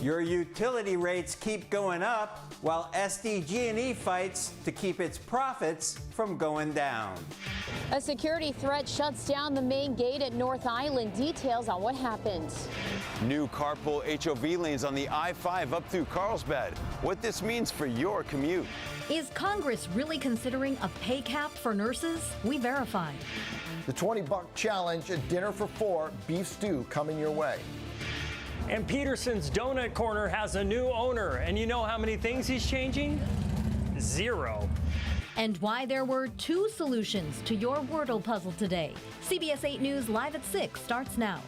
Your utility rates keep going up while SDG&E fights to keep its profits from going down. A security threat shuts down the main gate at North Island. Details on what happened. New carpool HOV lanes on the I-5 up through Carlsbad. What this means for your commute. Is Congress really considering a pay cap for nurses? We verified. The $20 challenge, a dinner for four, beef stew coming your way. And Peterson's Donut Corner has a new owner. And you know how many things he's changing? 0. And why there were 2 solutions to your Wordle puzzle today. CBS 8 News Live at 6 starts now.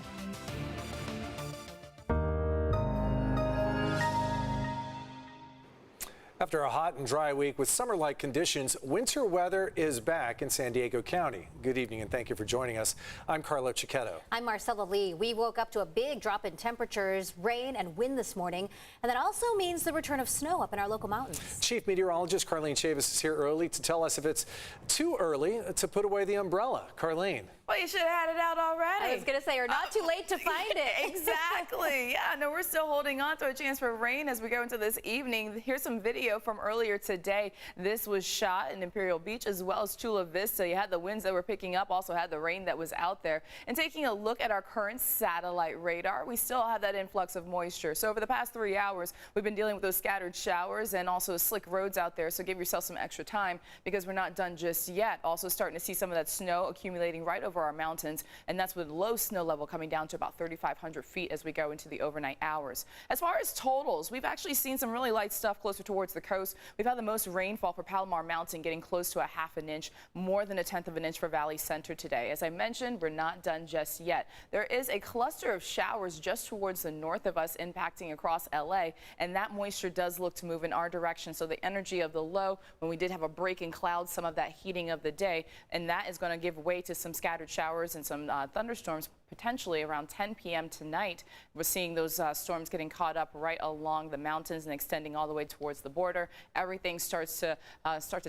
After a hot and dry week with summer-like conditions, winter weather is back in San Diego County. Good evening and thank you for joining us. I'm Carlo Cicchetto. I'm Marcella Lee. We woke up to a big drop in temperatures, rain and wind this morning, and that also means the return of snow up in our local mountains. Chief Meteorologist Carlene Chavis is here early to tell us if it's too early to put away the umbrella. Carlene. Well, you should have had it out already. I was going to say, or not too late to find it. Exactly. Yeah, no, we're still holding on to a chance for rain as we go into this evening. Here's some video from earlier today. This was shot in Imperial Beach as well as Chula Vista. You had the winds that were picking up, also had the rain that was out there. And taking a look at our current satellite radar, we still have that influx of moisture. So over the past 3 hours, we've been dealing with those scattered showers and also slick roads out there. So give yourself some extra time because we're not done just yet. Also starting to see some of that snow accumulating right over our mountains, and that's with low snow level coming down to about 3,500 feet as we go into the overnight hours. As far as totals, we've actually seen some really light stuff closer towards the coast. We've had the most rainfall for Palomar Mountain, getting close to a half an inch, more than 1/10 of an inch for Valley Center today. As I mentioned, we're not done just yet. There is a cluster of showers just towards the north of us impacting across LA, and that moisture does look to move in our direction. So the energy of the low, when we did have a break in clouds, some of that heating of the day, and that is going to give way to some scattered showers and some thunderstorms potentially around 10 p.m. tonight. We're seeing those storms getting caught up right along the mountains and extending all the way towards the border. Everything starts to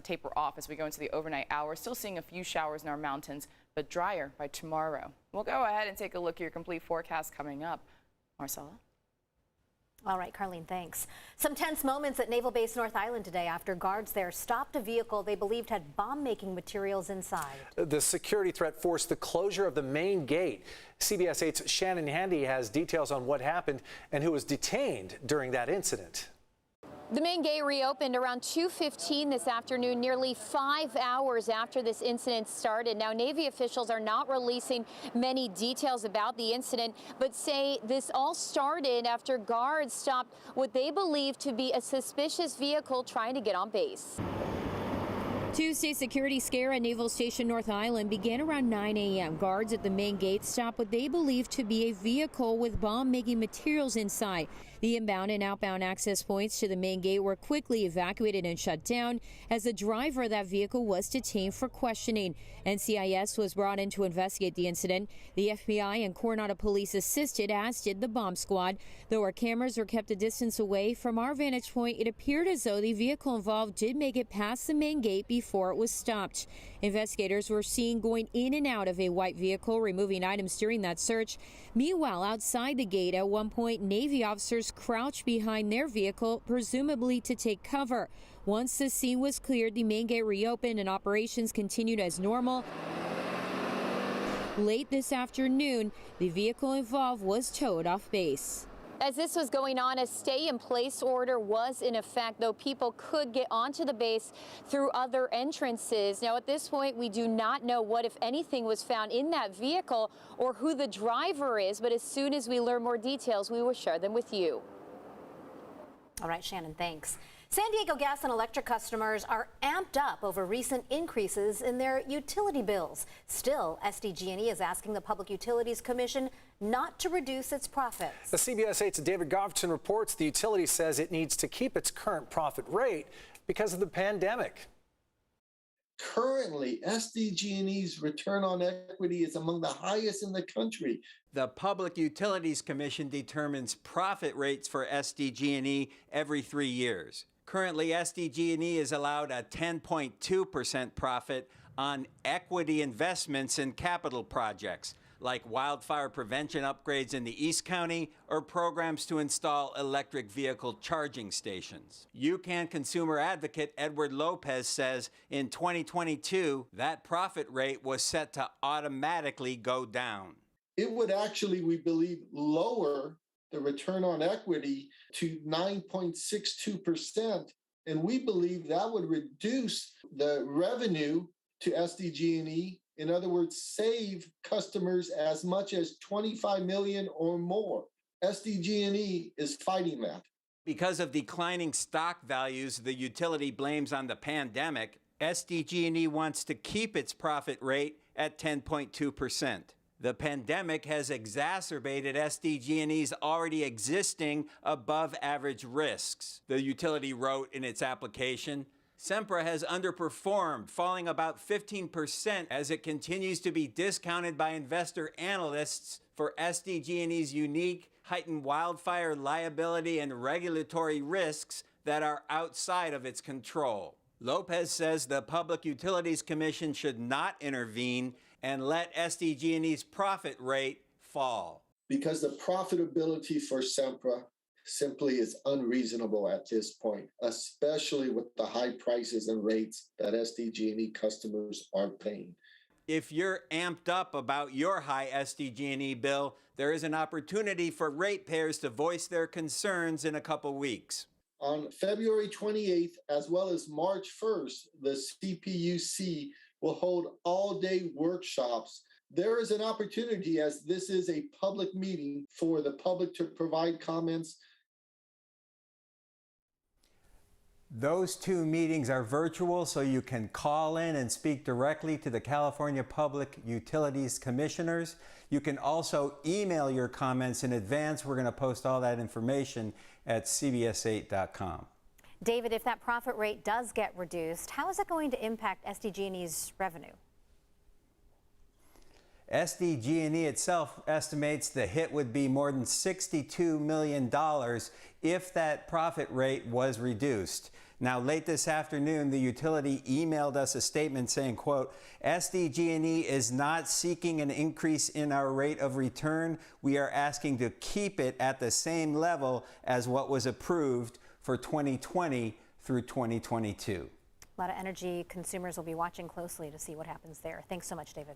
taper off as we go into the overnight hours. Still seeing a few showers in our mountains, but drier by tomorrow. We'll go ahead and take a look at your complete forecast coming up. Marcella? All right, Carlene, thanks. Some tense moments at Naval Base North Island today after guards there stopped a vehicle they believed had bomb-making materials inside. The security threat forced the closure of the main gate. CBS 8's Shannon Handy has details on what happened and who was detained during that incident. The main gate reopened around 2:15 this afternoon, nearly 5 hours after this incident started. Now, Navy officials are not releasing many details about the incident, but say this all started after guards stopped what they believe to be a suspicious vehicle trying to get on base. Tuesday security scare at Naval Station North Island began around 9 a.m. Guards at the main gate stopped what they believe to be a vehicle with bomb-making materials inside. The inbound and outbound access points to the main gate were quickly evacuated and shut down as the driver of that vehicle was detained for questioning. NCIS was brought in to investigate the incident. The FBI and Coronado Police assisted, as did the bomb squad. Though our cameras were kept a distance away from our vantage point, it appeared as though the vehicle involved did make it past the main gate before it was stopped. Investigators were seen going in and out of a white vehicle, removing items during that search. Meanwhile, outside the gate, at one point, Navy officers crouched behind their vehicle, presumably to take cover. Once the scene was cleared, the main gate reopened and operations continued as normal. Late this afternoon, the vehicle involved was towed off base. As this was going on, a stay-in-place order was in effect, though people could get onto the base through other entrances. Now, at this point, we do not know what, if anything, was found in that vehicle or who the driver is, but as soon as we learn more details, we will share them with you. All right, Shannon, thanks. San Diego Gas and Electric customers are amped up over recent increases in their utility bills. Still, SDG&E is asking the Public Utilities Commission not to reduce its profits. The CBS 8's David Govton reports the utility says it needs to keep its current profit rate because of the pandemic. Currently, SDG&E's return on equity is among the highest in the country. The Public Utilities Commission determines profit rates for SDG&E every 3 years. Currently, SDG&E is allowed a 10.2% profit on equity investments in capital projects. like wildfire prevention upgrades in the East County or programs to install electric vehicle charging stations. UCAN consumer advocate Edward Lopez says in 2022, that profit rate was set to automatically go down. It would actually, we believe, lower the return on equity to 9.62%. And we believe that would reduce the revenue to SDG&E. In other words, save customers as much as $25 million or more. SDG&E is fighting that. Because of declining stock values the utility blames on the pandemic, SDG&E wants to keep its profit rate at 10.2%. The pandemic has exacerbated SDG&E's already existing above-average risks, the utility wrote in its application. Sempra has underperformed, falling about 15% as it continues to be discounted by investor analysts for SDG&E's unique, heightened wildfire liability and regulatory risks that are outside of its control. Lopez says the Public Utilities Commission should not intervene and let SDG&E's profit rate fall. Because the profitability for Sempra simply is unreasonable at this point, especially with the high prices and rates that SDG&E customers are paying. If you're amped up about your high SDG&E bill, there is an opportunity for ratepayers to voice their concerns in a couple weeks. On February 28th, as well as March 1st, the CPUC will hold all-day workshops. There is an opportunity, as this is a public meeting, for the public to provide comments. Those two meetings are virtual, so you can call in and speak directly to the California Public Utilities Commissioners. You can also email your comments in advance. We're going to post all that information at cbs8.com. David, if that profit rate does get reduced, how is it going to impact SDG&E's revenue? SDG&E itself estimates the hit would be more than $62 million if that profit rate was reduced. Now, late this afternoon, the utility emailed us a statement saying, quote, SDG&E is not seeking an increase in our rate of return. We are asking to keep it at the same level as what was approved for 2020 through 2022. A lot of energy consumers will be watching closely to see what happens there. Thanks so much, David.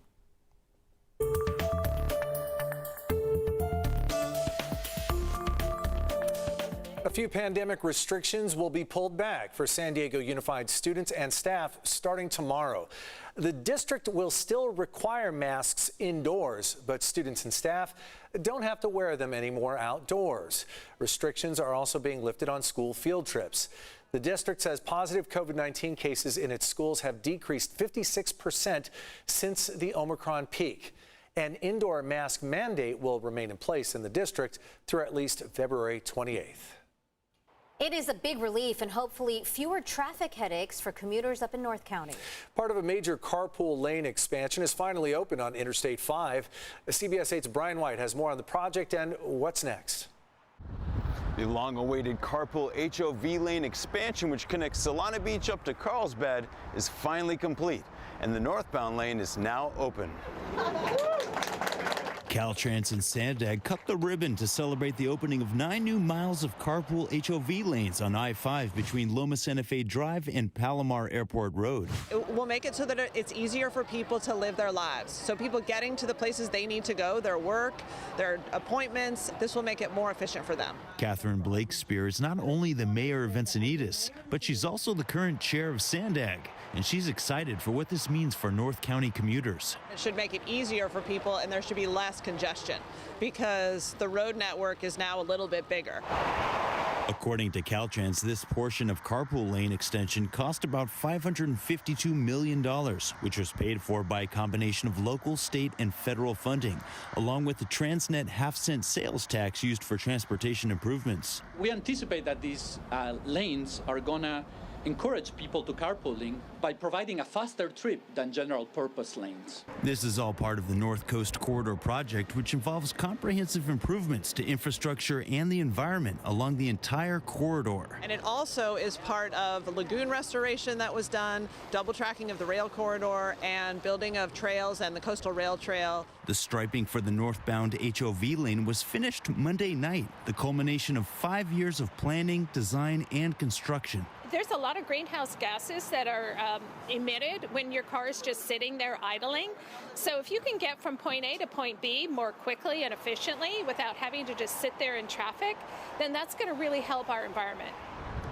A few pandemic restrictions will be pulled back for San Diego Unified students and staff starting tomorrow. The district will still require masks indoors, but students and staff don't have to wear them anymore outdoors. Restrictions are also being lifted on school field trips. The district says positive COVID-19 cases in its schools have decreased 56% since the Omicron peak. An indoor mask mandate will remain in place in the district through at least February 28th. It is a big relief and hopefully fewer traffic headaches for commuters up in North County. Part of a major carpool lane expansion is finally open on Interstate 5. CBS 8's Brian White has more on the project and what's next. The long-awaited carpool HOV lane expansion, which connects Solana Beach up to Carlsbad, is finally complete, and the northbound lane is now open. Caltrans and Sandag cut the ribbon to celebrate the opening of 9 new miles of carpool HOV lanes on I-5 between Loma Santa Fe Drive and Palomar Airport Road. It will make it so that it's easier for people to live their lives. So people getting to the places they need to go, their work, their appointments, this will make it more efficient for them. Catherine Blakespear is not only the mayor of Encinitas, but she's also the current chair of Sandag. And she's excited for what this means for North County commuters. It should make it easier for people, and there should be less congestion because the road network is now a little bit bigger. According to Caltrans, this portion of carpool lane extension cost about $552 million, which was paid for by a combination of local, state, and federal funding, along with the Transnet half-cent sales tax used for transportation improvements. We anticipate that these lanes are going to encourage people to carpooling by providing a faster trip than general purpose lanes. This is all part of the North Coast Corridor project, which involves comprehensive improvements to infrastructure and the environment along the entire corridor. And it also is part of the lagoon restoration that was done, double tracking of the rail corridor, and building of trails and the coastal rail trail. The striping for the northbound HOV lane was finished Monday night, the culmination of 5 years of planning, design, and construction. There's a lot of greenhouse gases that are emitted when your car is just sitting there idling. So if you can get from point A to point B more quickly and efficiently without having to just sit there in traffic, then that's going to really help our environment.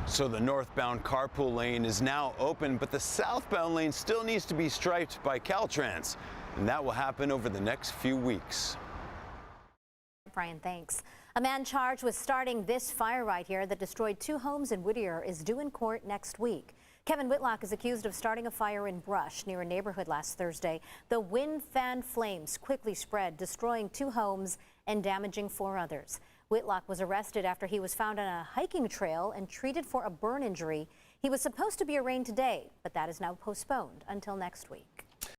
So the northbound carpool lane is now open, but the southbound lane still needs to be striped by Caltrans, and that will happen over the next few weeks. Brian, thanks. A man charged with starting this fire right here that destroyed 2 homes in Whittier is due in court next week. Kevin Whitlock is accused of starting a fire in brush near a neighborhood last Thursday. The wind fanned flames quickly spread, destroying 2 homes and damaging 4 others. Whitlock was arrested after he was found on a hiking trail and treated for a burn injury. He was supposed to be arraigned today, but that is now postponed until next week.